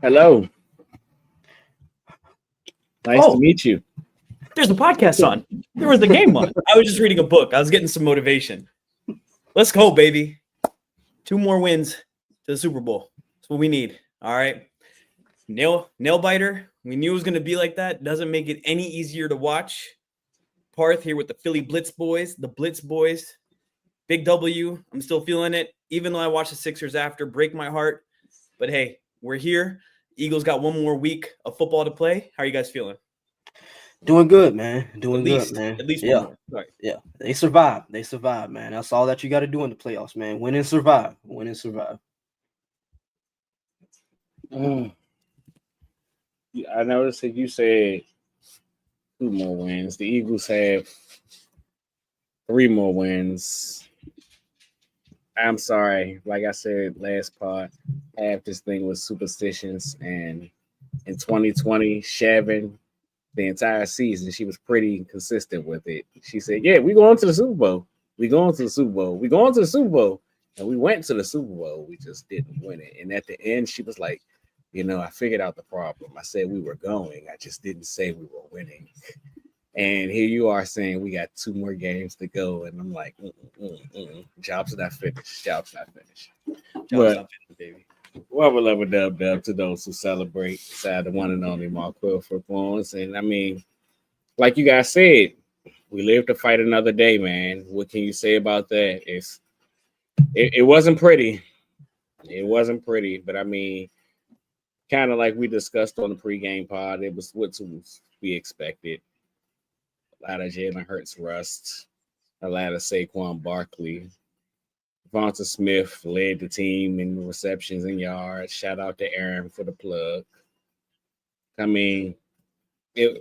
Hello. Nice to Oh, meet you. there's a podcast on. There was the game on. I was just reading a book. I was getting some motivation. Let's go, baby. 2 more wins to the Super Bowl. That's what we need. All right. Nail biter. We knew it was going to be like that. Doesn't make it any easier to watch. Parth here with the Philly Blitz boys. The Blitz boys. Big W. I'm still feeling it. Even though I watched the Sixers after, break my heart. But hey, we're here. Eagles got 1 more week of football to play. How are you guys feeling? Doing good, man. Doing good, man. At least 1 more. Right. Yeah. They survived. They survived, man. That's all that you got to do in the playoffs, man. Win and survive. Win and survive. I noticed that you said 2 more wins. The Eagles have 3 more wins. I'm sorry. Like I said last part, half this thing was superstitions. And in 2020, Shavin, the entire season, she was pretty consistent with it. She said, yeah, we going to the Super Bowl. We going to the Super Bowl. We going to the Super Bowl. And we went to the Super Bowl. We just didn't win it. And at the end, she was like, I figured out the problem. I said we were going. I just didn't say we were winning. And here you are saying we got 2 more games to go. And I'm like, job's not finished. Job's not finished. Job's not finished, baby. Well, we'll have a dub to those who celebrate beside the one and only Mark Quell for performance. And I mean, like you guys said, we live to fight another day, man. What can you say about that? It wasn't pretty. It wasn't pretty, but I mean, kind of like we discussed on the pregame pod, it was what we expected. A lot of Jalen Hurts rust, a lot of Saquon Barkley. Vonta Smith led the team in receptions and yards. Shout out to Aaron for the plug. I mean, if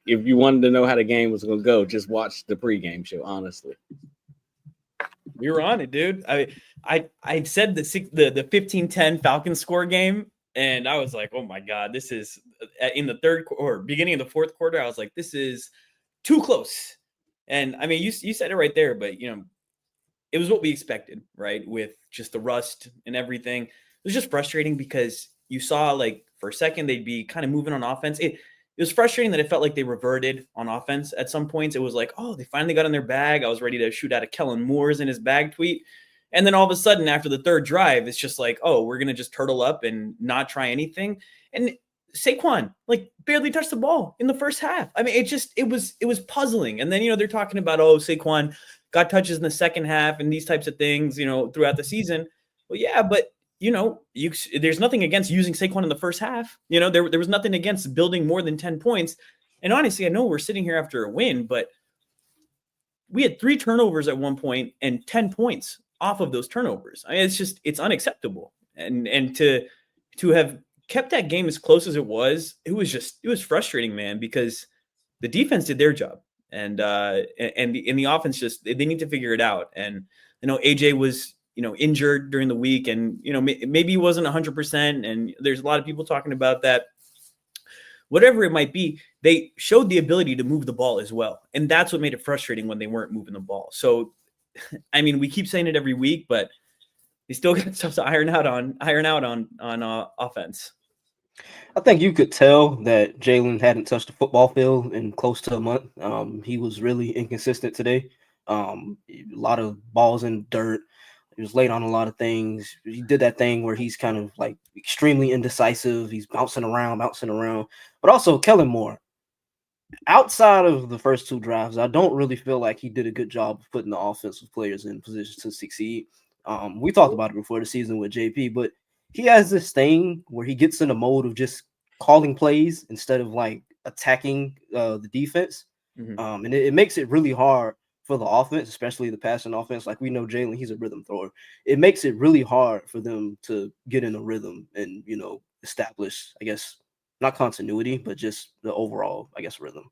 you wanted to know how the game was going to go, just watch the pregame show, honestly. We were on it, dude. I said the 15-10 Falcons score game, and I was like, oh my God, this is in the third or beginning of the fourth quarter. I was like, this is too close. And I mean, you said it right there, but it was what we expected, right? With just the rust and everything. It was just frustrating because you saw, like, for a second, they'd be kind of moving on offense. It was frustrating that it felt like they reverted on offense at some points. It was like, oh, they finally got in their bag. I was ready to shoot out of Kellen Moore's in his bag tweet. And then all of a sudden, after the third drive, it's just like, oh, we're going to just turtle up and not try anything. And Saquon, like, barely touched the ball in the first half. I mean, it was puzzling. And then, they're talking about, oh, Saquon got touches in the second half and these types of things, throughout the season. Well, yeah, but, there's nothing against using Saquon in the first half. There was nothing against building more than 10 points. And honestly, I know we're sitting here after a win, but we had 3 turnovers at one point and 10 points off of those turnovers. I mean, it's unacceptable. And to have kept that game as close as it was frustrating, man, because the defense did their job. And the offense they need to figure it out. And AJ was injured during the week, and maybe he wasn't 100%. And there's a lot of people talking about that. Whatever it might be, they showed the ability to move the ball as well, and that's what made it frustrating when they weren't moving the ball. So, I mean, we keep saying it every week, but they still got stuff to iron out on offense. I think you could tell that Jalen hadn't touched the football field in close to a month. He was really inconsistent today. A lot of balls in dirt. He was late on a lot of things. He did that thing where he's kind of like extremely indecisive. He's bouncing around. But also Kellen Moore. Outside of the first 2 drives, I don't really feel like he did a good job of putting the offensive players in position to succeed. We talked about it before the season with JP, but he has this thing where he gets in a mode of just calling plays instead of like attacking the defense. Mm-hmm. And it makes it really hard for the offense, especially the passing offense. Like, we know Jalen, he's a rhythm thrower. It makes it really hard for them to get in a rhythm and, establish, I guess, not continuity, but just the overall, I guess, rhythm.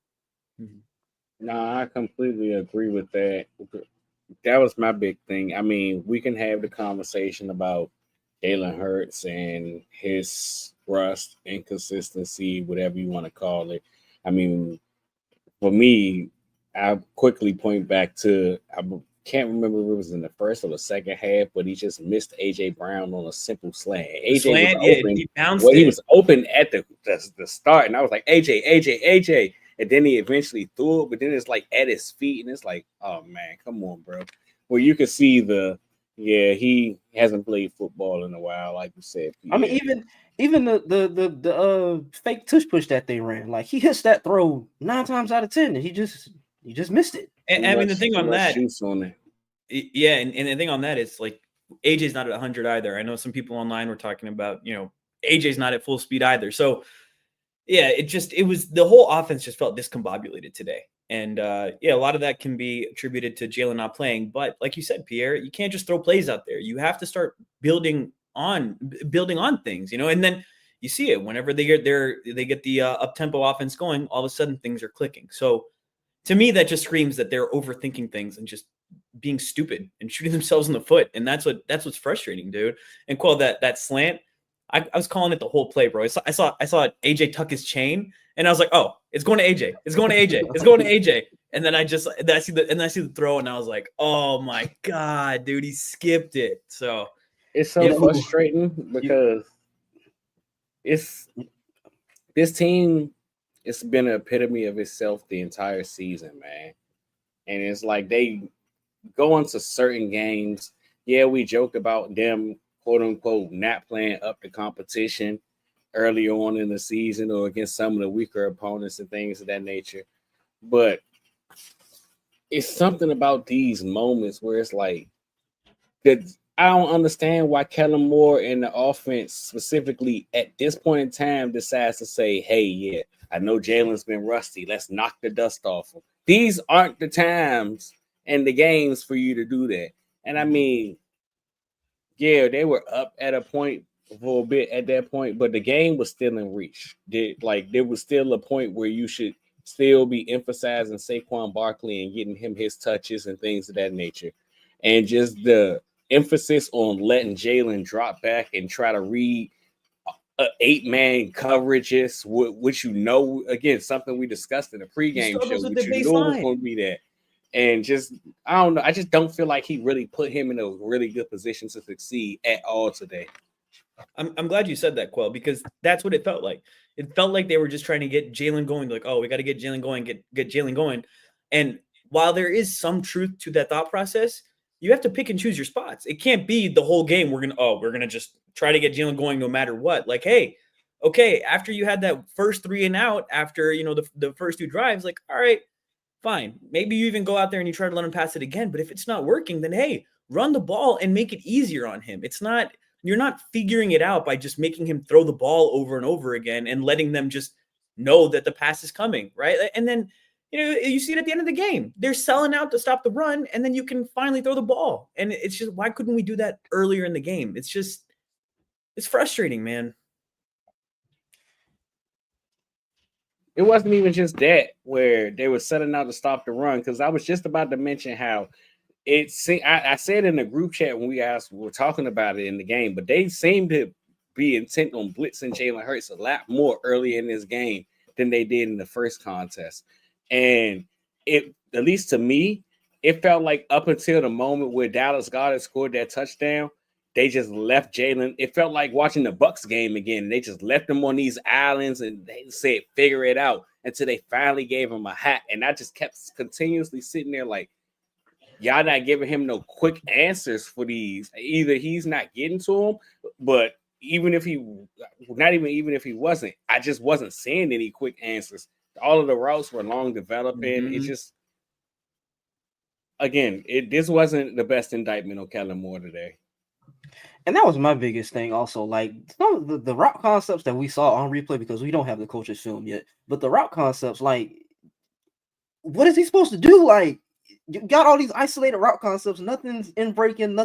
Mm-hmm. No, I completely agree with that. That was my big thing. I mean, we can have the conversation about Jalen Hurts and his rust, inconsistency, whatever you want to call it. I mean, for me, I quickly point back to can't remember if it was in the first or the second half, but he just missed AJ Brown on a simple slant. AJ Slant, was open. he bounced Well, he it. was open at the start, and I was like, AJ. And then he eventually threw it, but then it's like at his feet, and it's like, oh man, come on, bro. Well, you can see he hasn't played football in a while, like you said. Pierre. I mean, even the fake tush push that they ran, like he hits that throw 9 times out of 10, and he just missed it. And I mean, the thing on that, juice on it. Yeah, and the thing on that is like AJ's not at 100 either. I know some people online were talking about, AJ's not at full speed either. So yeah, it was the whole offense just felt discombobulated today. And a lot of that can be attributed to Jalen not playing. But like you said, Pierre, you can't just throw plays out there. You have to start building on things, and then you see it whenever they get the up-tempo offense going, all of a sudden things are clicking. So to me, that just screams that they're overthinking things and just being stupid and shooting themselves in the foot. And that's what's frustrating, dude. And Quell, that slant, I was calling it the whole play, bro. I saw AJ tuck his chain, and I was like, oh, it's going to AJ. It's going to AJ. It's going to AJ. And then I see the throw, and I was like, oh my God, dude, he skipped it. So it's so frustrating because this team, it's been an epitome of itself the entire season, man. And it's like they go into certain games. Yeah, we joke about them, quote unquote, not playing up the competition early on in the season or against some of the weaker opponents and things of that nature. But it's something about these moments where it's like that. I don't understand why Kellen Moore and the offense specifically at this point in time decides to say, hey, yeah, I know Jalen's been rusty. Let's knock the dust off him. These aren't the times and the games for you to do that. And I mean, yeah, they were up at a point for a bit at that point, but the game was still in reach. There was still a point where you should still be emphasizing Saquon Barkley and getting him his touches and things of that nature. And just the emphasis on letting Jalen drop back and try to read 8-man coverages, which again, something we discussed in the pregame show, which was going to be that. And just, I don't know, I just don't feel like he really put him in a really good position to succeed at all today. I'm glad you said that, Quell, because that's what it felt like. It felt like they were just trying to get Jalen going, like, oh, we got to get Jalen going, get Jalen going. And while there is some truth to that thought process, you have to pick and choose your spots. It can't be the whole game. We're gonna just try to get Jalen going no matter what. Like, hey, okay, after you had that first 3 and out, after the first 2 drives, like, all right, fine. Maybe you even go out there and you try to let him pass it again. But if it's not working, then hey, run the ball and make it easier on him. You're not figuring it out by just making him throw the ball over and over again and letting them just know that the pass is coming, right? And then you see it at the end of the game. They're selling out to stop the run, and then you can finally throw the ball. And it's just, why couldn't we do that earlier in the game? It's frustrating, man. It wasn't even just that where they were setting out to stop the run, because I was just about to mention how I said in the group chat when we were talking about it in the game, but they seemed to be intent on blitzing Jalen Hurts a lot more early in this game than they did in the first contest. And it, at least to me, it felt like up until the moment where Dallas Goedert scored that touchdown, they just left Jalen. It felt like watching the Bucs game again. They just left him on these islands and they said, figure it out, until they finally gave him a hat. And I just kept continuously sitting there like, y'all not giving him no quick answers for these. Either he's not getting to them, but even if he wasn't, I just wasn't seeing any quick answers. All of the routes were long developing. Mm-hmm. It just, again, this wasn't the best indictment on Kellen Moore today. And that was my biggest thing also. Like, some of the route concepts that we saw on replay, because we don't have the coach's film yet, but the route concepts, like, what is he supposed to do? Like, you got all these isolated route concepts, nothing's in breaking,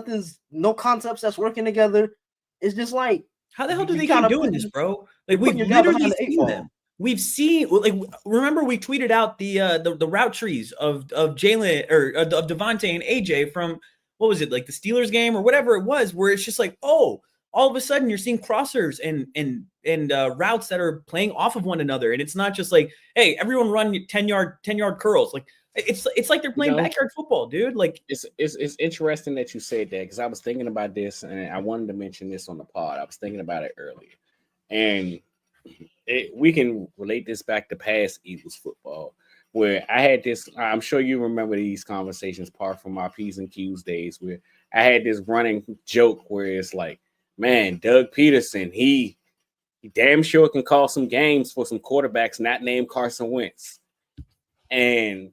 no concepts that's working together. It's just like, how the hell do they keep doing this, bro? Like, we've literally seen them. We've seen, like, remember we tweeted out the route trees of Jalen or of Devontae and AJ from, what was it, like the Steelers game or whatever it was, where it's just like, oh, all of a sudden you're seeing crossers and routes that are playing off of one another, and it's not just like, hey, everyone run 10-yard curls. Like, It's like they're playing backyard football, dude. Like it's interesting that you said that, because I was thinking about this and I wanted to mention this on the pod. I was thinking about it earlier, and we can relate this back to past Eagles football, where I had this. I'm sure you remember these conversations, Parth, from our P's and Q's days, where I had this running joke where it's like, man, Doug Peterson, he damn sure can call some games for some quarterbacks not named Carson Wentz. And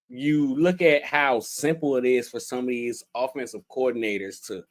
you look at how simple it is for some of these offensive coordinators to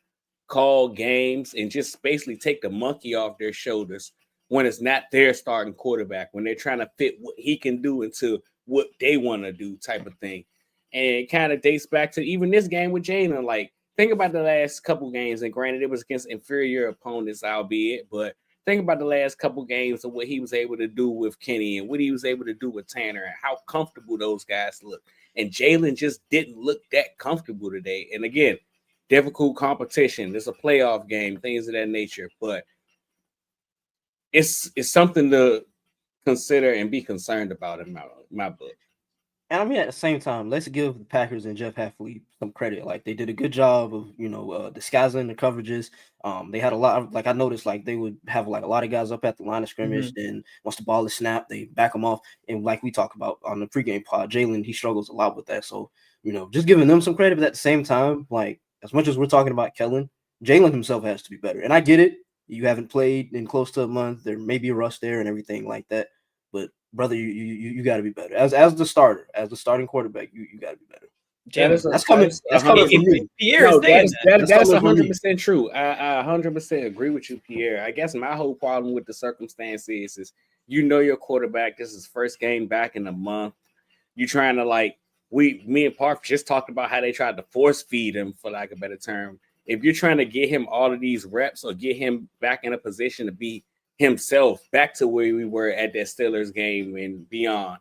call games and just basically take the monkey off their shoulders when it's not their starting quarterback, when they're trying to fit what he can do into what they want to do, type of thing. And it kind of dates back to even this game with Jalen. Like, think about the last couple games, and granted, it was against inferior opponents, albeit, but think about the last couple games of what he was able to do with Kenny and what he was able to do with Tanner and how comfortable those guys look. And Jalen just didn't look that comfortable today. And again, difficult competition. It's a playoff game, things of that nature. But it's something to consider and be concerned about in my book. And I mean, at the same time, let's give the Packers and Jeff Hafley some credit. Like, they did a good job of, disguising the coverages. They had a lot of, like, I noticed, like, they would have like a lot of guys up at the line of scrimmage. Then once the ball is snapped, they back them off. And like we talked about on the pregame pod, Jalen, he struggles a lot with that. So, just giving them some credit, but at the same time, like, as much as we're talking about Kellen, Jalen himself has to be better. And I get it. You haven't played in close to a month. There may be a rust there and everything like that. But brother, you got to be better as the starter, as the starting quarterback. You got to be better. That's coming from me. Pierre, that's 100% true. I 100% agree with you, Pierre. I guess my whole problem with the circumstances is your quarterback. This is first game back in a month. You trying to me and Parth just talked about how they tried to force feed him, for lack of a better term. If you're trying to get him all of these reps or get him back in a position to be himself, back to where we were at that Steelers game and beyond,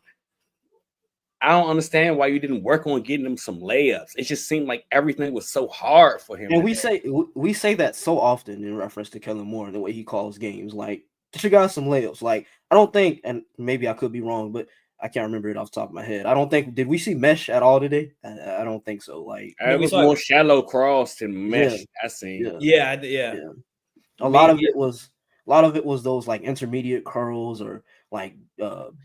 I don't understand why you didn't work on getting him some layups. It just seemed like everything was so hard for him. And we say that so often in reference to Kellen Moore and the way he calls games. Like, get your guys some layups. Like, I don't think, and maybe I could be wrong, but I can't remember it off the top of my head. I don't think, did we see mesh at all today? I don't think so. Like, it was more shallow cross than mesh. I seen. Yeah. A lot of it was those like intermediate curls or like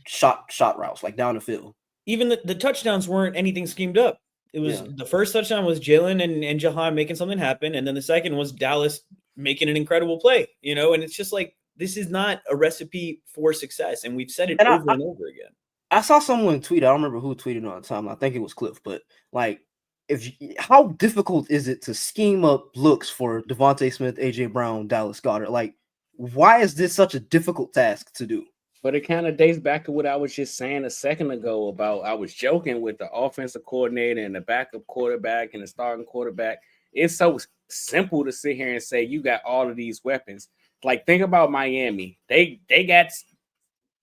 shot routes, like down the field. Even the touchdowns weren't anything schemed up. It was the first touchdown was Jalen and Jahan making something happen, and then the second was Dallas making an incredible play. And it's just like, this is not a recipe for success, and we've said it over and over again. I saw someone tweet. I don't remember who tweeted on the time. I think it was Cliff, but like, how difficult is it to scheme up looks for Devontae Smith, AJ Brown, Dallas Goedert? Like, why is this such a difficult task to do? But it kind of dates back to what I was just saying a second ago about, I was joking with the offensive coordinator and the backup quarterback and the starting quarterback. It's so simple to sit here and say you got all of these weapons. Like, think about Miami. They got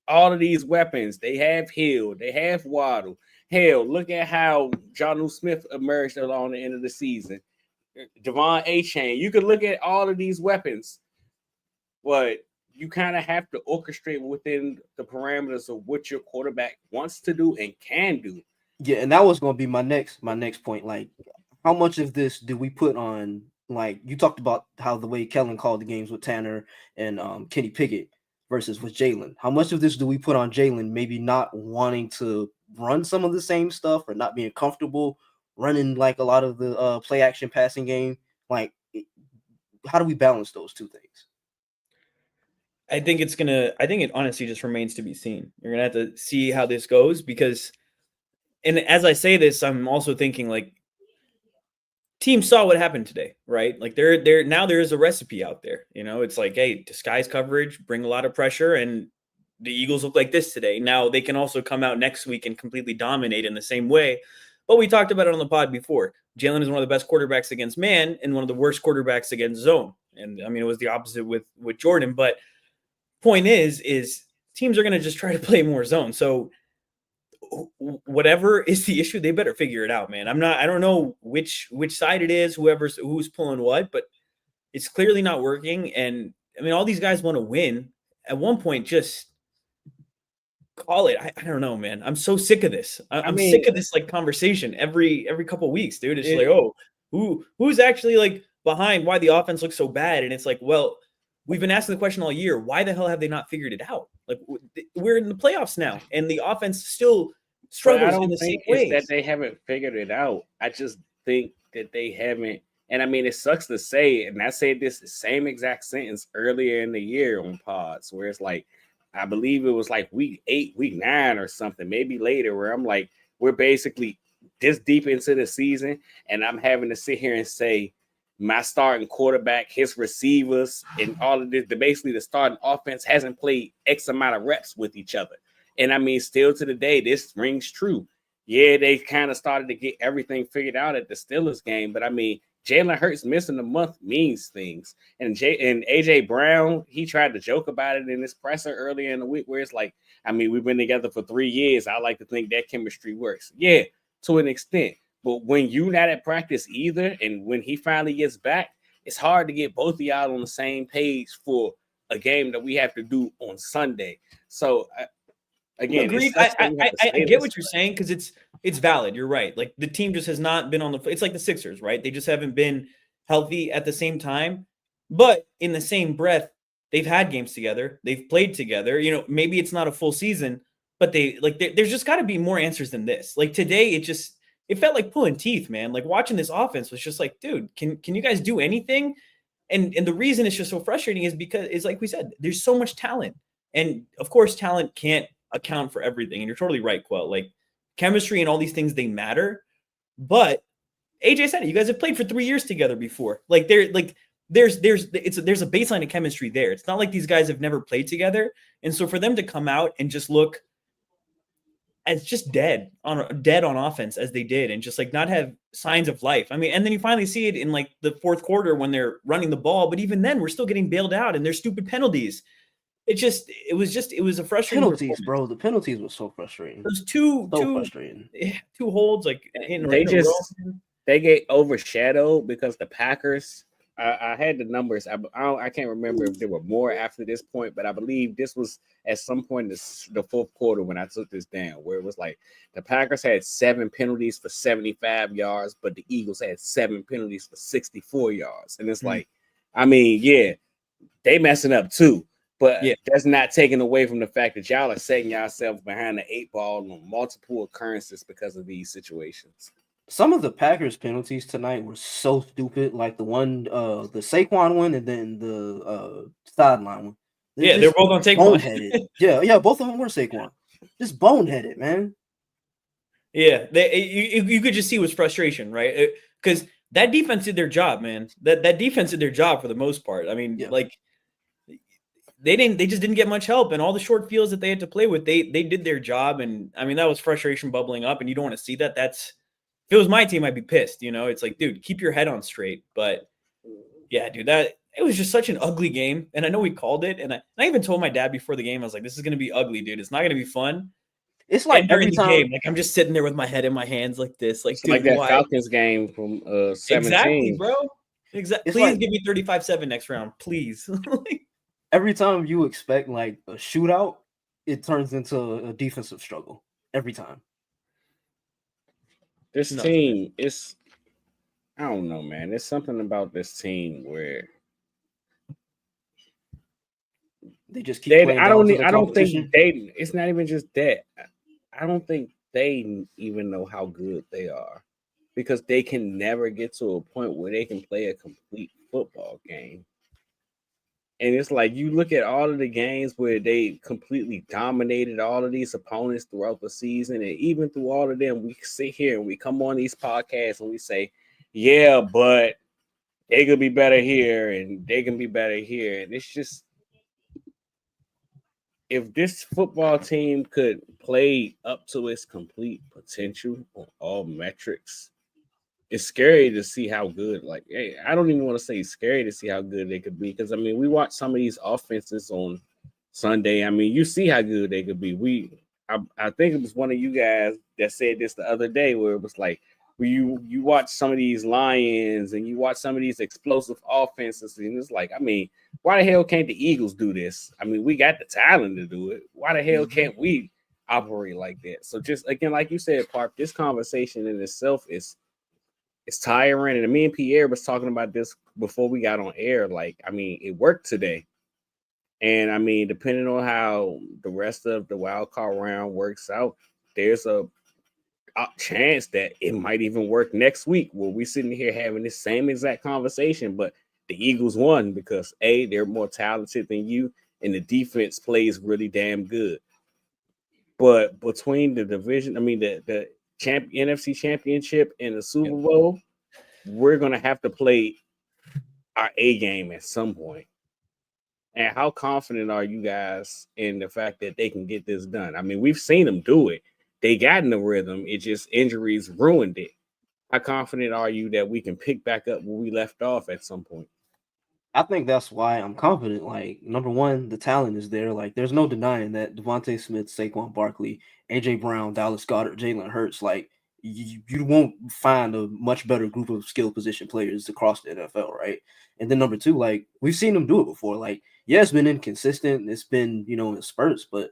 all of these weapons. They have Hill. They have Waddle. Hell, look at how Jonnu Smith emerged along the end of the season. Devon Achane. You could look at all of these weapons, but you kind of have to orchestrate within the parameters of what your quarterback wants to do and can do. Yeah, and that was going to be my next point. Like, how much of this do we put on? Like, you talked about how the way Kellen called the games with Tanner and Kenny Pickett versus with Jalen. How much of this do we put on Jalen maybe not wanting to run some of the same stuff or not being comfortable running like a lot of the play action passing game? Like, how do we balance those two things? I think it honestly just remains to be seen. You're going to have to see how this goes, because, and as I say this, I'm also thinking, like, teams saw what happened today, right? Like, now there is a recipe out there. It's like, hey, disguise coverage, bring a lot of pressure, and the Eagles look like this today. Now they can also come out next week and completely dominate in the same way. But we talked about it on the pod before. Jalen is one of the best quarterbacks against man and one of the worst quarterbacks against zone. And I mean, it was the opposite with Jordan. But point is teams are going to just try to play more zone. So whatever is the issue, they better figure it out, man. I don't know which side it is, who's pulling what, but it's clearly not working. And I mean, all these guys want to win. At one point, just call it. I don't know, man. I'm so sick of this. I'm sick of this like conversation every couple of weeks, dude. It's just like, oh, who's actually like behind why the offense looks so bad? And it's like, well, we've been asking the question all year. Why the hell have they not figured it out? Like we're in the playoffs now, and the offense still struggles in the same ways. It's that they haven't figured it out. I just think that they haven't. And I mean, it sucks to say, and I said this same exact sentence earlier in the year on pods, where it's like, I believe it was like week 8, week 9 or something, maybe later, where I'm like, we're basically this deep into the season, and I'm having to sit here and say my starting quarterback, his receivers, and all of this, basically the starting offense hasn't played X amount of reps with each other. And I mean, still to the day, this rings true. Yeah, they kind of started to get everything figured out at the Steelers game, but I mean, Jalen Hurts missing a month means things. And AJ Brown, he tried to joke about it in his presser earlier in the week, where it's like, I mean, we've been together for 3 years. I like to think that chemistry works. Yeah, to an extent. But when you're not at practice either, and when he finally gets back, it's hard to get both of y'all on the same page for a game that we have to do on Sunday. So again, agreed. I get what you're saying, because it's valid. You're right. Like the team just has not been on the. It's like the Sixers, right? They just haven't been healthy at the same time. But in the same breath, they've had games together. They've played together. You know, maybe it's not a full season, but there's just got to be more answers than this. Like today, it felt like pulling teeth, man. Like watching this offense was just like, dude, can you guys do anything? And the reason it's just so frustrating is because it's like we said, there's so much talent, and of course, talent can't account for everything. And you're totally right, Quell. Like chemistry and all these things, they matter. But AJ said it. You guys have played for 3 years together before. Like there's a baseline of chemistry there. It's not like these guys have never played together. And so for them to come out and just look as just dead on offense as they did, and just like not have signs of life. I mean, and then you finally see it in like the fourth quarter when they're running the ball. But even then, we're still getting bailed out, and there's stupid penalties. It was a frustrating penalties, bro. The penalties were so frustrating. Those two holds, like they get overshadowed because the Packers. I had the numbers. I can't remember if there were more after this point, but I believe this was at some point in the fourth quarter when I took this down, where it was like the Packers had 7 penalties for 75 yards, but the Eagles had 7 penalties for 64 yards, and it's like, I mean, yeah, they messing up too. But that's not taken away from the fact that y'all are setting yourselves behind the 8 ball on multiple occurrences because of these situations. Some of the Packers penalties tonight were so stupid, like the one, the Saquon one, and then the sideline one. They're both on Saquon. yeah, both of them were Saquon. Just boneheaded, man. Yeah, you could just see it was frustration, right? Because that defense did their job, man. That defense did their job for the most part. I mean, like. They just didn't get much help, and all the short fields that they had to play with, they did their job. And I mean, that was frustration bubbling up, and you don't want to see that. If it was my team, I'd be pissed. You know, it's like, dude, keep your head on straight. But yeah, dude, it was just such an ugly game. And I know we called it, and I even told my dad before the game, I was like, this is going to be ugly, dude. It's not going to be fun. It's like during the game, like I'm just sitting there with my head in my hands like this. Like, dude, like that Falcons game from 17. Exactly, bro. Exactly. Please give me 35-7 next round, please. Every time you expect like a shootout, it turns into a defensive struggle. Every time. This team is, I don't know, man. There's something about this team where they just keep playing. I don't think they. It's not even just that. I don't think they even know how good they are, because they can never get to a point where they can play a complete football game. And it's like you look at all of the games where they completely dominated all of these opponents throughout the season. And even through all of them, we sit here and we come on these podcasts and we say, yeah, but they could be better here and they can be better here. And it's just, if this football team could play up to its complete potential on all metrics, it's scary to see how good, like, hey, I don't even want to say it's scary to see how good they could be. Because, I mean, we watch some of these offenses on Sunday. I mean, you see how good they could be. I think it was one of you guys that said this the other day, where it was like, you watch some of these Lions and you watch some of these explosive offenses, and it's like, I mean, why the hell can't the Eagles do this? I mean, we got the talent to do it. Why the hell can't we operate like that. So just again, like you said, Park, this conversation in itself is tiring. And me and Pierre was talking about this before we got on air. Like, I mean, it worked today. And I mean, depending on how the rest of the wild card round works out, there's a chance that it might even work next week where we're sitting here having this same exact conversation, but the Eagles won because A, they're more talented than you, and the defense plays really damn good. But between the division, I mean the NFC Championship and the Super Bowl, we're gonna have to play our A game at some point. And how confident are you guys in the fact that they can get this done? I mean, we've seen them do it. They got in the rhythm. It just injuries ruined it. How confident are you that we can pick back up where we left off at some point? I think that's why I'm confident. Like, number one, the talent is there. Like, there's no denying that Devontae Smith, Saquon Barkley, AJ Brown, Dallas Goedert, Jalen Hurts, like, you won't find a much better group of skill position players across the NFL, right? And then number two, like, we've seen them do it before. Like, yeah, it's been inconsistent. It's been, in spurts, but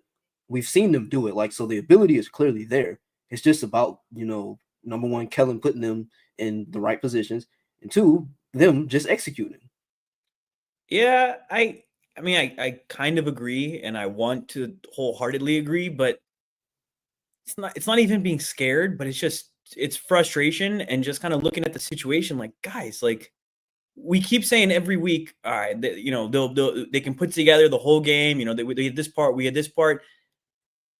we've seen them do it. Like, so the ability is clearly there. It's just about, number one, Kellen putting them in the right positions, and two, them just executing. Yeah, I mean, I kind of agree, and I want to wholeheartedly agree, but it's not even being scared, but it's frustration and just kind of looking at the situation like, guys, like, we keep saying every week, all right, they can put together the whole game, they had this part, we had this part.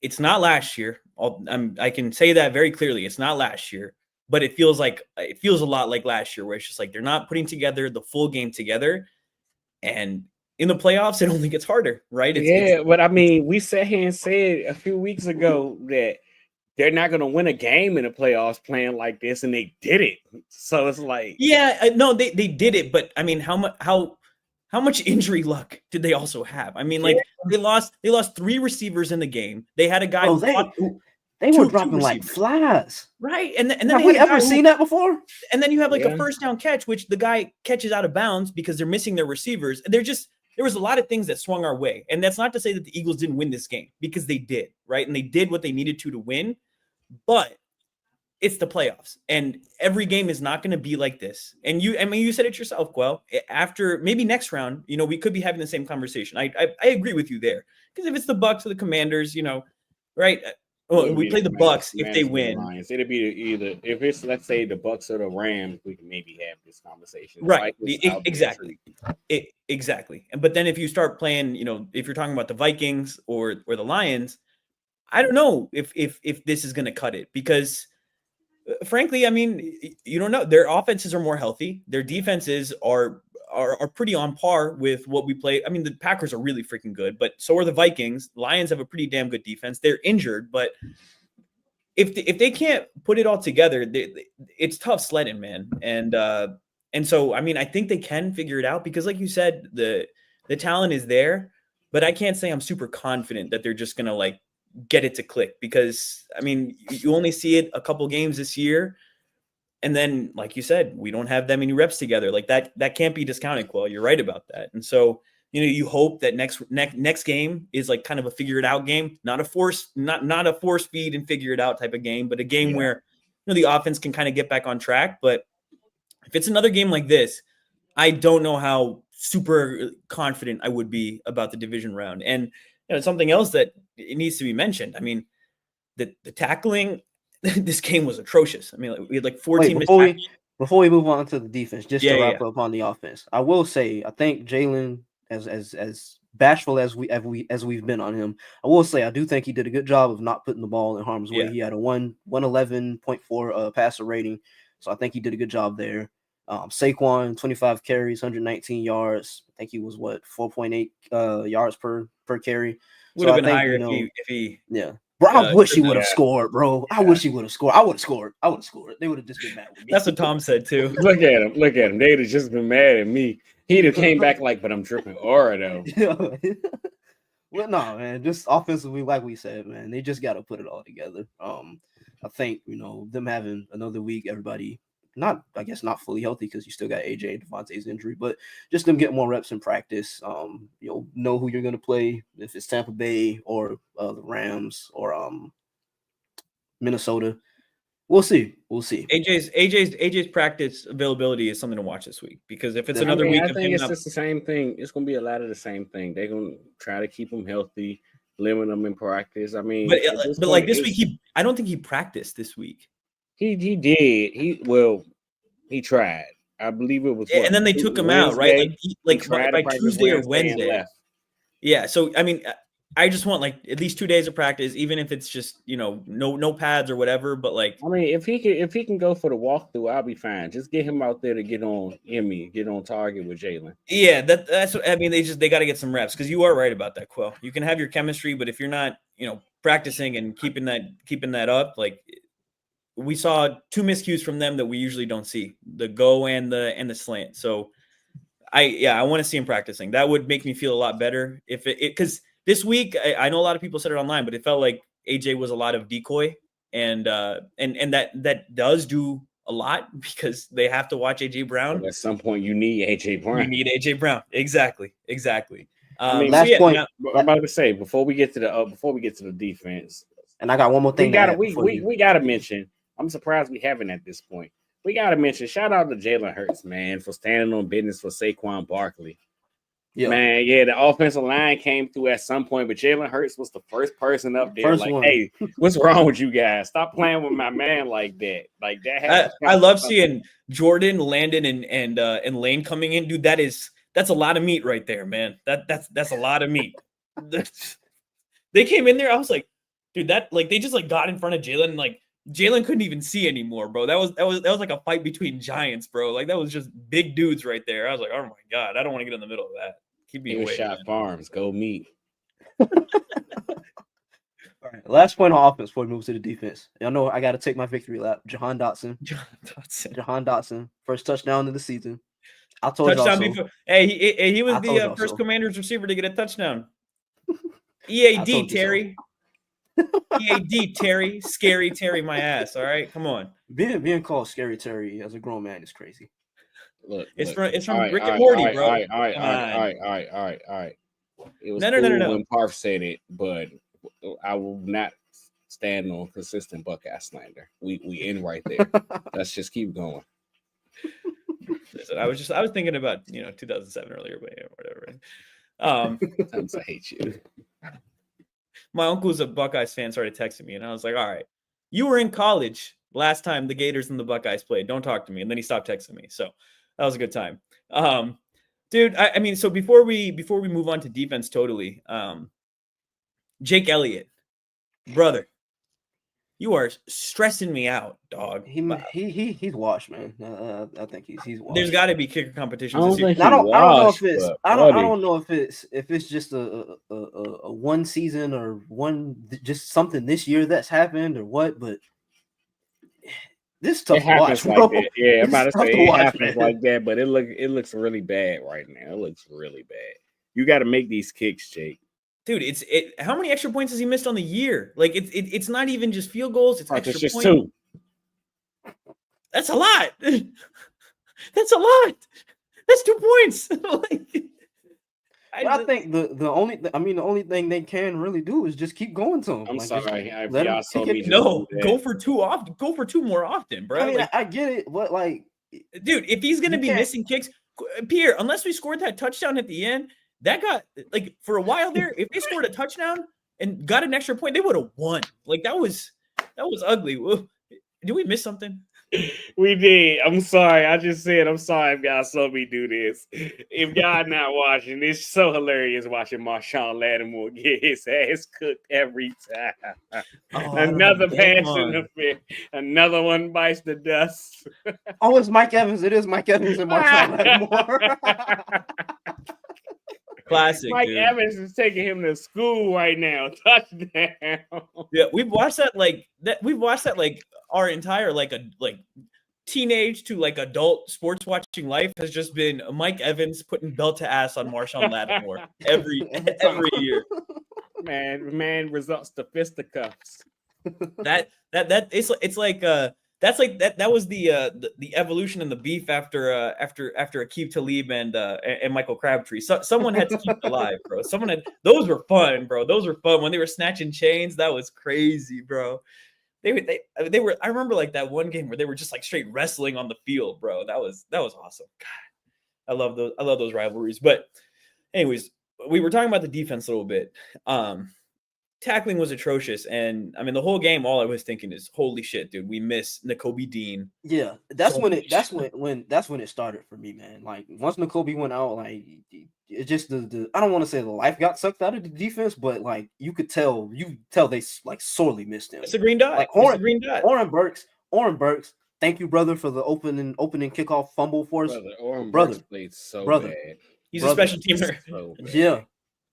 It's not last year. I can say that very clearly. It's not last year, but it feels a lot like last year, where it's just like they're not putting together the full game together. And in the playoffs, it only gets harder, right? But I mean, we sat here and said a few weeks ago that they're not going to win a game in the playoffs playing like this, and they did it. So it's like, yeah, no, they did it, but I mean, how much injury luck did they also have? I mean, like, they lost 3 receivers in the game. They had a guy they were dropping like flies, right? And then have we ever seen that before? And then you have like a first down catch, which the guy catches out of bounds because they're missing their receivers. There was a lot of things that swung our way, and that's not to say that the Eagles didn't win this game, because they did, right? And they did what they needed to win, but it's the playoffs, and every game is not going to be like this. And you said it yourself, Quell. After maybe next round, we could be having the same conversation. I agree with you there, because if it's the Bucs or the Commanders, right? Well, we play the Bucs if they win. It'd be either if it's, let's say, the Bucs or the Rams, we can maybe have this conversation. Right. Exactly. Exactly. But then if you start playing, if you're talking about the Vikings or the Lions, I don't know if this is going to cut it, because frankly, I mean, you don't know. Their offenses are more healthy. Their defenses are pretty on par with what we play. I mean, the Packers are really freaking good, but so are the Vikings. Lions have a pretty damn good defense. They're injured, but if they can't put it all together, it's tough sledding, man. And so, I mean, I think they can figure it out, because like you said, the talent is there, but I can't say I'm super confident that they're just going to like get it to click, because I mean, you only see it a couple games this year. And then, like you said, we don't have that many reps together. Like that can't be discounted, Quell. You're right about that. And so, you hope that next game is like kind of a figure it out game, not a force feed and figure it out type of game, but a game where the offense can kind of get back on track. But if it's another game like this, I don't know how super confident I would be about the division round. And something else that it needs to be mentioned. I mean, the tackling. This game was atrocious. I mean, we had like 14 before we move on to the defense, just to wrap up on the offense, I will say I think Jalen, as bashful as we've been on him, I will say I do think he did a good job of not putting the ball in harm's way. He had a 111.4 passer rating, so I think he did a good job there. Saquon, 25 carries, 119 yards. I think he was 4.8 yards per carry. Would have been higher if he Bro, I wish he would have scored, bro. I wish he would have scored. I would have scored. They would have just been mad with me. That's what Tom said too. Look at him. They'd have just been mad at me. He'd have came back like, but I'm dripping aura though. Well, no, man. Just offensively, like we said, man, they just got to put it all together. I think them having another week, everybody not fully healthy because you still got AJ and Devontae's injury, but just them getting more reps in practice. Know who you're going to play, if it's Tampa Bay or the Rams or Minnesota. We'll see. AJ's practice availability is something to watch this week, because if it's another week I of think him it's just the same thing. It's going to be a lot of the same thing. They're going to try to keep him healthy, limit him in practice. I mean, but like this week, I don't think he practiced this week. He did. He tried. I believe it was. And then they took him out, right? Like by Tuesday or Wednesday. Yeah. So I mean, I just want like at least 2 days of practice, even if it's just no pads or whatever. But like, I mean, if he can go for the walkthrough, I'll be fine. Just get him out there to get on target with Jalen. Yeah, that's what I mean. They got to get some reps, because you are right about that, Quell. You can have your chemistry, but if you're not practicing and keeping that up, like. We saw 2 miscues from them that we usually don't see, the go and the slant. So I want to see him practicing. That would make me feel a lot better because this week, I know a lot of people said it online, but it felt like AJ was a lot of decoy, and that does do a lot, because they have to watch AJ Brown. But at some point you need AJ Brown. You need AJ Brown. Exactly. I mean, last point. I'm about to say, before we get to the defense, and I got one more thing. We gotta mention. I'm surprised we haven't at this point. We got to mention, shout out to Jalen Hurts, man, for standing on business for Saquon Barkley. Yeah. Man, the offensive line came through at some point, but Jalen Hurts was the first person up there. Hey, what's wrong with you guys? Stop playing with my man like that. Like that. I love seeing Jordan, Landon, and Lane coming in, dude. That's a lot of meat right there, man. That's a lot of meat. They came in there. I was like, dude, they just like got in front of Jalen, and like. Jalen couldn't even see anymore, bro. That was like a fight between giants, bro. Like that was just big dudes right there. I was like, oh my god, I don't want to get in the middle of that. Keep me away. Shot Farms, go meet. All right, last point on offense before we move to the defense. Y'all know I got to take my victory lap. Jahan Dotson, first touchdown of the season. I told y'all so. Before. Hey, he was the first Commanders receiver to get a touchdown. EAD, Terry. EAD, Terry. Scary Terry, my ass. All right, come on. Being called Scary Terry as a grown man is crazy. It's from Rick and Morty, bro. All right. It was cool when Parth said it, but I will not stand on consistent Buckeye slander. We end right there. Let's just keep going. Listen, I was thinking about 2007 earlier, but whatever. Sometimes I hate you. My uncle's a Buckeyes fan, started texting me, and I was like, all right, you were in college last time the Gators and the Buckeyes played. Don't talk to me. And then he stopped texting me. So that was a good time. Dude, I mean, so before we move on to defense totally, Jake Elliott, brother, you are stressing me out, dog. He's washed, man. I think he's washed. There's got to be kicker competitions. I don't know if it's just a one season or just something this year that's happened or what, but this tough to watch. Like that. Yeah, I'm about to say it happens like that, but it looks really bad right now. It looks really bad. You got to make these kicks, Jake. Dude, how many extra points has he missed on the year? Like it's not even just field goals, it's extra just points. 2. That's a lot. That's a lot. That's 2 points. I think the only thing they can really do is just keep going to him. I'm sorry. Go for 2 often. Go for 2 more often, bro. I mean, I get it, but dude, if he's gonna be missing kicks, Pierre, unless we scored that touchdown at the end. That got for a while there. If they scored a touchdown and got an extra point, they would have won. Like that was ugly. Did we miss something? We did. I'm sorry. I just said I'm sorry if y'all saw me do this. If y'all not watching, it's so hilarious watching Marshawn Lattimore get his ass cooked every time. Another pass in the fit. Another one bites the dust. It's Mike Evans. It is Mike Evans and Marshawn Lattimore. Classic. Mike Evans is taking him to school right now. Touchdown. Yeah, we've watched that our entire teenage to adult sports watching life has just been Mike Evans putting belt to ass on Marshawn Lattimore every year. Man results to fisticuffs. It's like That's like that was the evolution and the beef after Aqib Talib and Michael Crabtree. So someone had to keep it alive, bro. Those were fun, bro. Those were fun when they were snatching chains. That was crazy, bro. They were. I remember like that one game where they were just like straight wrestling on the field, bro. That was awesome. God, I love those rivalries. But anyways, we were talking about the defense a little bit. Tackling was atrocious, and I mean the whole game. All I was thinking is, "Holy shit, dude! We miss Nakobe Dean." Yeah, that's when it started for me, man. Like once Nakobe went out, like it just the I don't want to say the life got sucked out of the defense, but like you tell they like sorely missed him. It's a green dot. Like Oren Burks. Thank you, brother, for the opening kickoff fumble for us. Oren Burks played so bad. He's a special teamer. So yeah.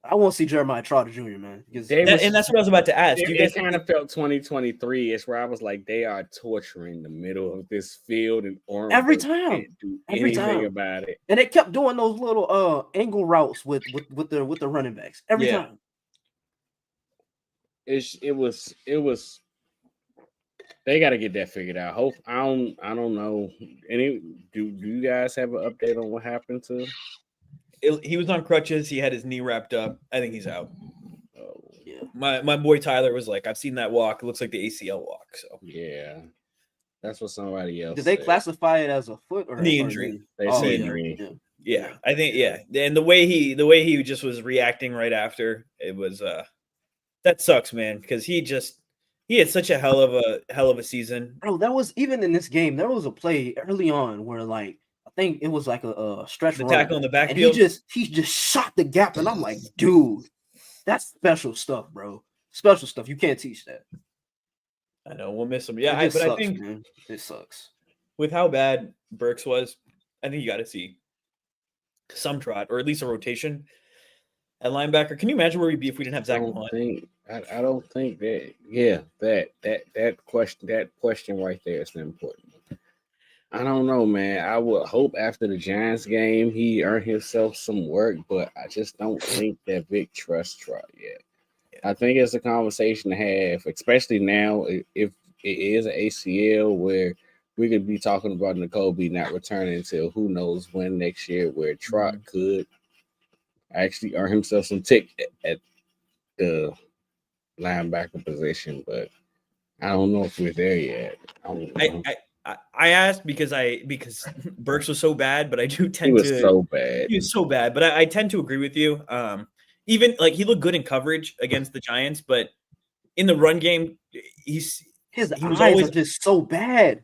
I want to see Jeremiah Trotter Jr., man. And that's what I was about to ask. It kind of felt 2023 is where I was like, they are torturing the middle of this field, and Oren every Burks time, can't do anything about it. And they kept doing those little angle routes with the running backs every time. It was. They got to get that figured out. I don't know. Do you guys have an update on what happened to? He was on crutches. He had his knee wrapped up. I think he's out. Oh yeah. My boy Tyler was like, I've seen that walk. It looks like the ACL walk. So yeah, that's what somebody else. Did they classify it as a foot or knee injury? Injury. Yeah, I think And the way he just was reacting right after, it was that sucks, man, because he had such a hell of a season. Bro, that was even in this game. There was a play early on where like. I think it was like a stretch the tackle in the backfield. And he just shot the gap, and I'm like, dude, that's special stuff, bro. Special stuff. You can't teach that. I know we'll miss him. Yeah, sucks, I think man. It sucks. With how bad Burks was, I think you got to see some trot or at least a rotation at linebacker. Can you imagine where we'd be if we didn't have Zach Hunt? I don't think that. Yeah, that question right there is important. I don't know, man. I would hope after the Giants game he earned himself some work, but I just don't think that Vic trusts Trot yet. I think it's a conversation to have, especially now if it is an ACL where we could be talking about Nakobe not returning until who knows when next year, where Trot could actually earn himself some tick at the linebacker position, but I don't know if we're there yet. I asked because Burks was so bad, but I do tend he was so bad, but I tend to agree with you. Even like he looked good in coverage against the Giants, but in the run game, his eyes are just so bad.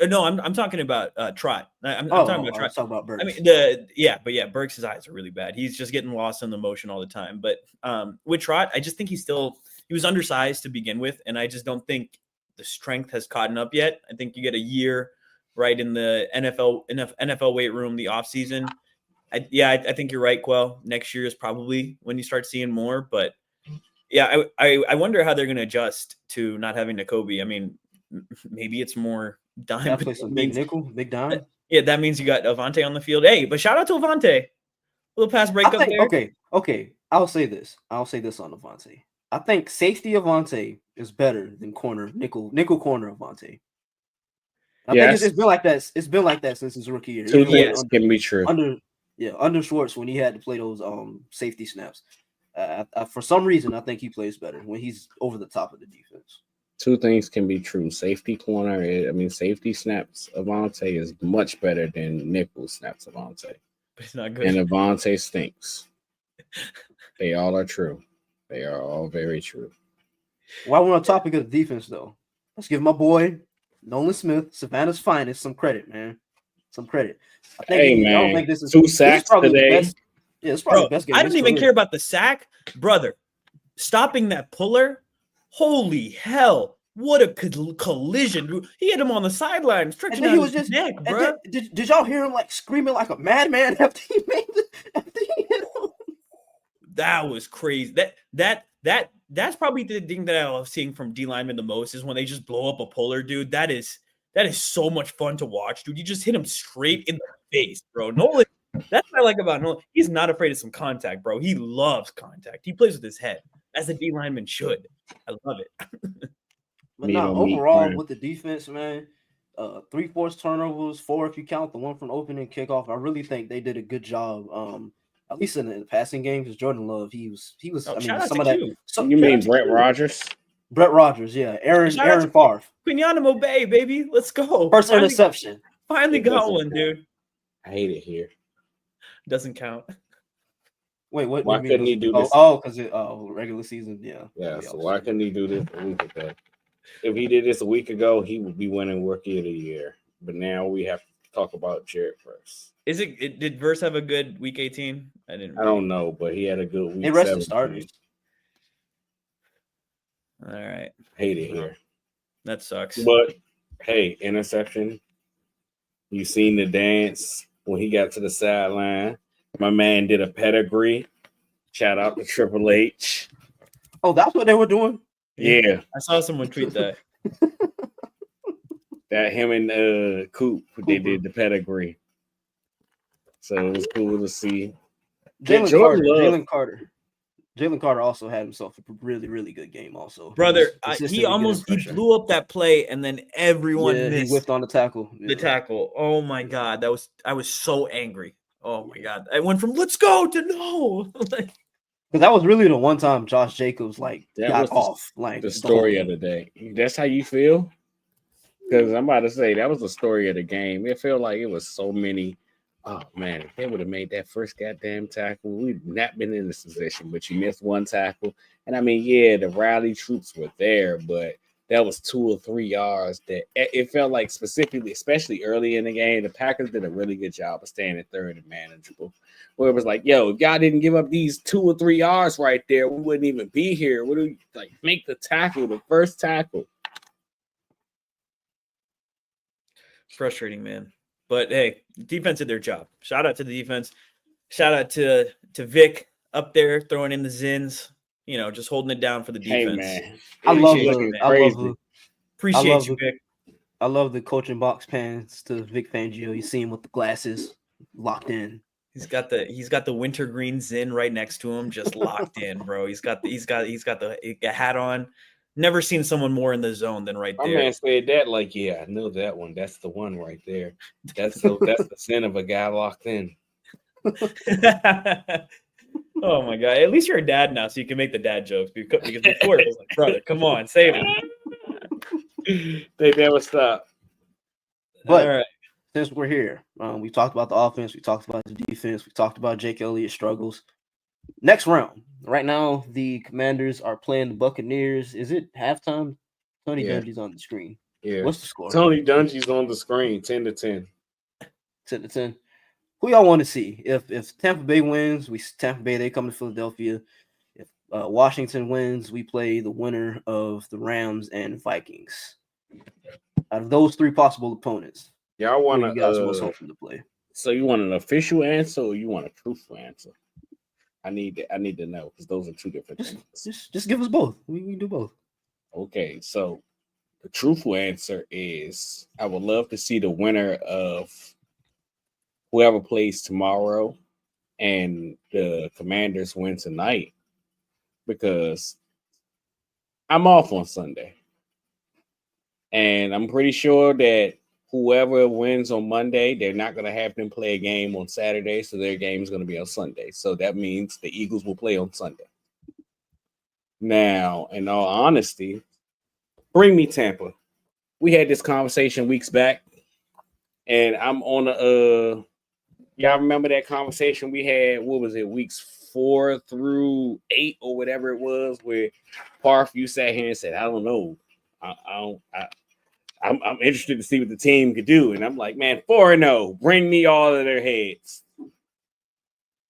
No, I'm talking about Trot. I'm talking about Trot. I'm talking about Burks. I mean Burks' eyes are really bad. He's just getting lost in the motion all the time. But with Trot, I just think he was undersized to begin with, and I just don't think the strength has caught up yet. I think you get a year right in the NFL weight room, the off season. I think you're right, Quell. Next year is probably when you start seeing more. But yeah, I wonder how they're going to adjust to not having Nakobe. I mean, maybe it's more dime. Play some big nickel, big dime. Yeah, that means you got Avante on the field. Hey, but shout out to Avante. A little pass breakup there. Okay. I'll say this on Avante. I think safety Avante is better than nickel corner Avante. I think it's been like that. It's been like that since his rookie year. Two things can be true. Under Schwartz when he had to play those safety snaps. For some reason, I think he plays better when he's over the top of the defense. Two things can be true. Safety snaps Avante is much better than nickel snaps Avante. But it's not good. And Avante stinks. They all are true. They are all very true. While we're on topic of the defense, though, let's give my boy Nolan Smith, Savannah's finest, some credit, man. Some credit. I don't think this is 2 sacks today. It's probably the best game. I didn't even care about the sack, brother. Stopping that puller, holy hell! What a collision! He hit him on the sideline, stretching out his neck, bro. Did y'all hear him like screaming like a madman after he hit him? That was crazy. That's probably the thing that I love seeing from D linemen the most is when they just blow up a puller, dude. That is so much fun to watch, dude. You just hit him straight in the face, bro. Nolan, that's what I like about Nolan. He's not afraid of some contact, bro. He loves contact. He plays with his head, as a D lineman should. I love it. But overall, with the defense, man, 3 forced turnovers, 4 if you count the one from opening kickoff. I really think they did a good job. At least in the passing game, because Jordan Love, he was. Oh, I mean, shout out some to of that. Q. Some, You Shout out mean to Brett Q. Rogers? Brett Rogers, yeah, Aaron Shout out to Favre, Quinyanimo Bay, baby. Let's go. first interception. Finally It got doesn't one, count. dude. I hate it here. Doesn't count. Wait, what? Why do you mean couldn't he do this? because regular season, yeah. Yeah, so why couldn't he do this a week ago? If he did this a week ago, he would be winning Rookie of the Year. But now we have to talk about Jared first. Did Verse have a good week 18? I don't know, but he had a good week. They rested starters. All right. Hate it here. That sucks. But hey, interception. You seen the dance when he got to the sideline. My man did a pedigree. Shout out to Triple H. Oh, that's what they were doing? Yeah. I saw someone tweet that. That him and Coop, they did the pedigree. So it was cool to see. Jalen Carter also had himself a really, really good game. Also, brother, he blew up that play, and then everyone missed. He whiffed on the tackle. The tackle. Oh my god, I was so angry. Oh my god, I went from let's go to no. Because that was really the one time Josh Jacobs got off. The story of the day. That's how you feel? Because I'm about to say that was the story of the game. It felt like it was so many. Oh man, if they would have made that first goddamn tackle, we'd not been in this position. But you missed one tackle, and I mean, yeah, the rally troops were there, but that was 2 or 3 yards. That it felt like specifically, especially early in the game, the Packers did a really good job of staying at third and manageable. Where it was like, yo, if y'all didn't give up these 2 or 3 yards right there, we wouldn't even be here. What do we make the tackle, the first tackle? Frustrating, man. But hey, defense did their job. Shout out to the defense. Shout out to Vic up there throwing in the zins. Just holding it down for the defense. Hey man, Appreciate you, Vic. I love the coaching box pans to Vic Fangio. You see him with the glasses locked in. He's got the wintergreen zin right next to him, just locked in, bro. He's got the hat on. Never seen someone more in the zone than right there. My man said that I know that one. That's the one right there. That's the sin of a guy locked in. Oh my god! At least you're a dad now, so you can make the dad jokes. Because before it was like, brother, come on, save it. They never stop. But all right, since we're here, we talked about the offense, we talked about the defense, we talked about Jake Elliott's struggles. Next round. Right now, the Commanders are playing the Buccaneers. Is it halftime? Tony Dungy's on the screen. Yeah. What's the score? Tony Dungy's on the screen, 10-10. 10-10. Who y'all want to see? If Tampa Bay wins, Tampa Bay, they come to Philadelphia. If Washington wins, we play the winner of the Rams and Vikings. Out of those 3 possible opponents, y'all want you guys most hoping to play? So you want an official answer or you want a truthful answer? I need to know because those are 2 different things. Just give us both. We can do both. Okay, so the truthful answer is I would love to see the winner of whoever plays tomorrow and the Commanders win tonight because I'm off on Sunday. And I'm pretty sure that whoever wins on Monday, they're not going to have them play a game on Saturday, so their game is going to be on Sunday. So that means the Eagles will play on Sunday. Now, in all honesty, bring me Tampa. We had this conversation weeks back, and I'm on y'all remember that conversation we had? What was it, weeks 4 through 8 or whatever it was, where Parth, you sat here and said, I don't know. I'm interested to see what the team could do. And I'm like, man, 4-0, bring me all of their heads.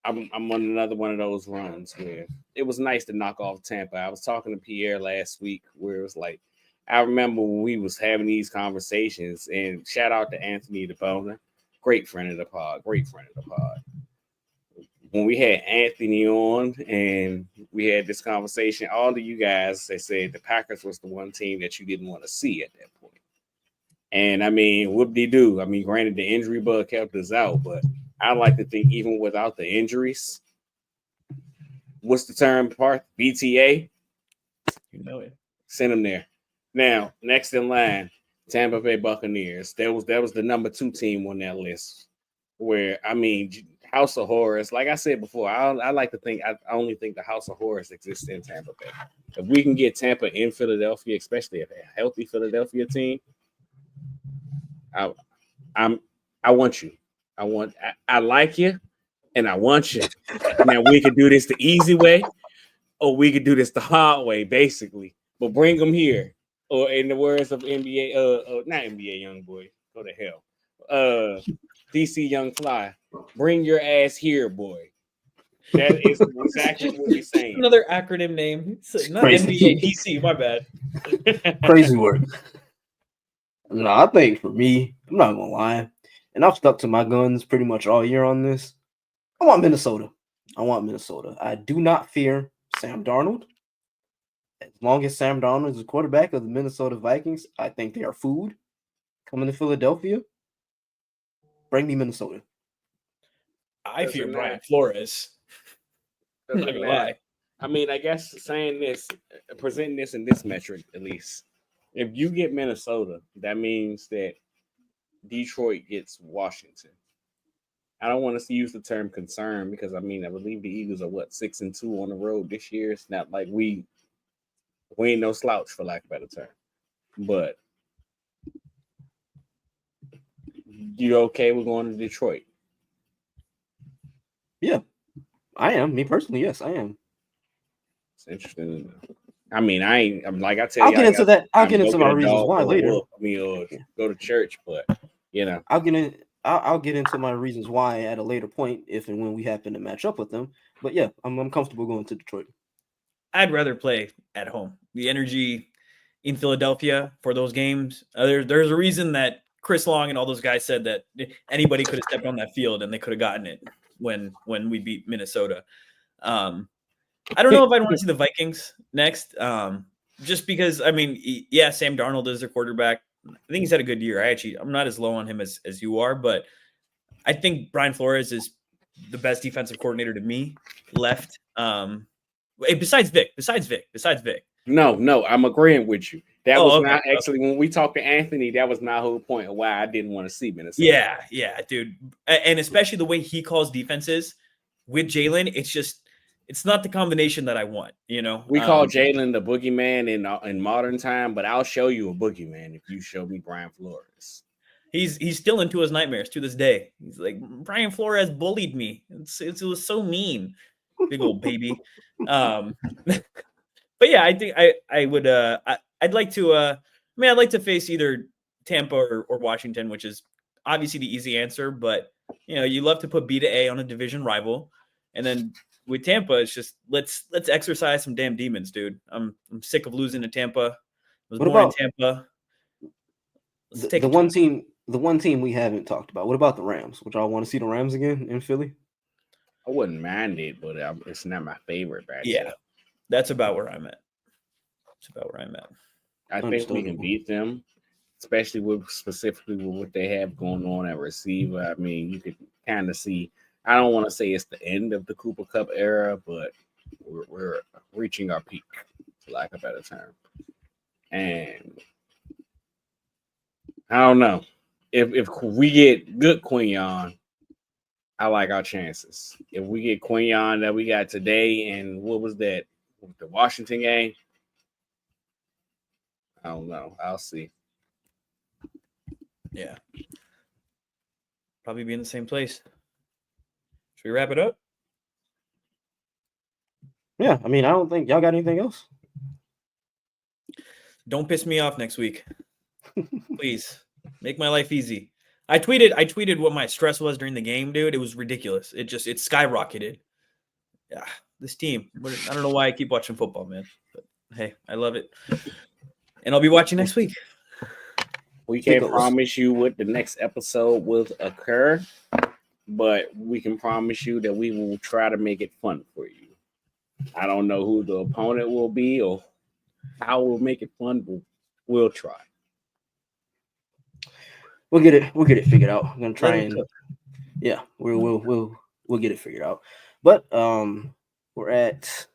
I'm on another one of those runs where it was nice to knock off Tampa. I was talking to Pierre last week where it was like, I remember when we was having these conversations, and shout out to Anthony DeBona, great friend of the pod. When we had Anthony on and we had this conversation, all of you guys, they said the Packers was the one team that you didn't want to see at that point. And I mean, whoop-de-doo. I mean, granted, the injury bug kept us out, but I like to think even without the injuries, what's the term, Parth? BTA? You know it. Send them there. Now, next in line, Tampa Bay Buccaneers. That was the number 2 team on that list. Where I mean, House of Horrors. Like I said before, I like to think I only think the House of Horrors exists in Tampa Bay. If we can get Tampa in Philadelphia, especially if a healthy Philadelphia team, I want you. I like you, and I want you. Now we could do this the easy way, or we could do this the hard way, basically. But bring them here, or in the words of NBA, not NBA young boy, go to hell. DC Young Fly, bring your ass here, boy. That is exactly what he's saying. Another acronym name. It's not Crazy. NBA DC, my bad. Crazy work. No, I think for me, I'm not gonna lie, and I've stuck to my guns pretty much all year on this. I want Minnesota. I do not fear Sam Darnold. As long as Sam Darnold is the quarterback of the Minnesota Vikings, I think they are food. Coming to Philadelphia, bring me Minnesota. I fear Brian Flores. I'm not gonna lie. I mean, I guess presenting this in this metric at least. If you get Minnesota, that means that Detroit gets Washington. I don't want to use the term concern because I believe the Eagles are 6-2 on the road this year. It's not like we ain't no slouch for lack of a better term. But you okay with going to Detroit? Yeah, I am. Me personally, yes, I am. It's interesting. I mean, I'm like I tell I'll you, get into that. I'll get into my reasons why later. Or go to church, but I'll get into my reasons why at a later point if and when we happen to match up with them. But yeah, I'm comfortable going to Detroit. I'd rather play at home. The energy in Philadelphia for those games. There's a reason that Chris Long and all those guys said that anybody could have stepped on that field and they could have gotten it when we beat Minnesota. I don't know if I'd want to see the Vikings next. Just because Sam Darnold is their quarterback. I think he's had a good year. I'm not as low on him as you are, but I think Brian Flores is the best defensive coordinator to me left. Besides Vic. No, I'm agreeing with you. That was not actually when we talked to Anthony. That was my whole point of why I didn't want to see Minnesota. Yeah, dude, and especially the way he calls defenses with Jalen, it's not the combination that I want. We call Jalen the boogeyman in modern time, but I'll show you a boogeyman if you show me Brian Flores. He's still into his nightmares to this day. He's like, Brian Flores bullied me. It was so mean, big old baby. But yeah, I think I would. I'd like to. I'd like to face either Tampa or Washington, which is obviously the easy answer. But you love to put B to A on a division rival, and then with Tampa, it's just let's exercise some damn demons, dude. I'm sick of losing to Tampa. I was born in Tampa. The one team we haven't talked about. What about the Rams? Would y'all want to see the Rams again in Philly? I wouldn't mind it, but it's not my favorite matchup. Yeah, that's about where I'm at. I think we can beat them, especially specifically with what they have going on at receiver. I mean, you could kind of see. I don't want to say it's the end of the Cooper Cup era, but we're reaching our peak, for lack of a better term. And I don't know if we get good Quinyon. I like our chances. If we get Quinyon that we got today, and what was that? The Washington game? I don't know. I'll see. Yeah. Probably be in the same place. Should we wrap it up? Yeah. I don't think y'all got anything else. Don't piss me off next week. Please. Make my life easy. I tweeted what my stress was during the game, dude. It was ridiculous. It skyrocketed. Yeah, this team. I don't know why I keep watching football, man. But hey, I love it. And I'll be watching next week. We can't promise you what the next episode will occur, but we can promise you that we will try to make it fun for you. I don't know who the opponent will be or how we'll make it fun, but we'll try. We'll get it figured out. I'm gonna try and we'll get it figured out. But we're at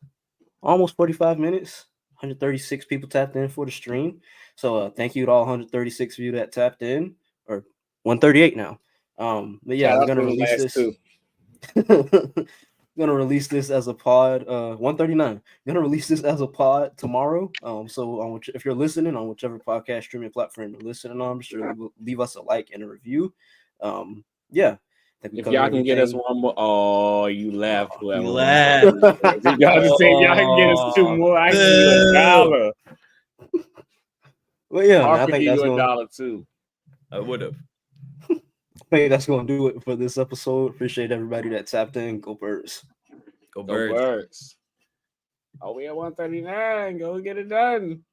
almost 45 minutes. 136 people tapped in for the stream. So thank you to all 136 of you that tapped in, or 138 now. But yeah, Shout we're out gonna to the release last this. Gonna release this as a pod. 139. Gonna release this as a pod tomorrow. So if you're listening on whichever podcast streaming platform you're listening on, be sure to leave us a like and a review. Yeah. If y'all can get us one more, oh, you left. You Whoever. laughed. Y'all just said y'all can get us 2 more. I give you $1. Well, yeah, man, I'll I think give that's you going. $1 too. I would have. I think that's going to do it for this episode. Appreciate everybody that tapped in. Go Birds. Go Go Birds. Birds. Oh, we at 139. Go get it done.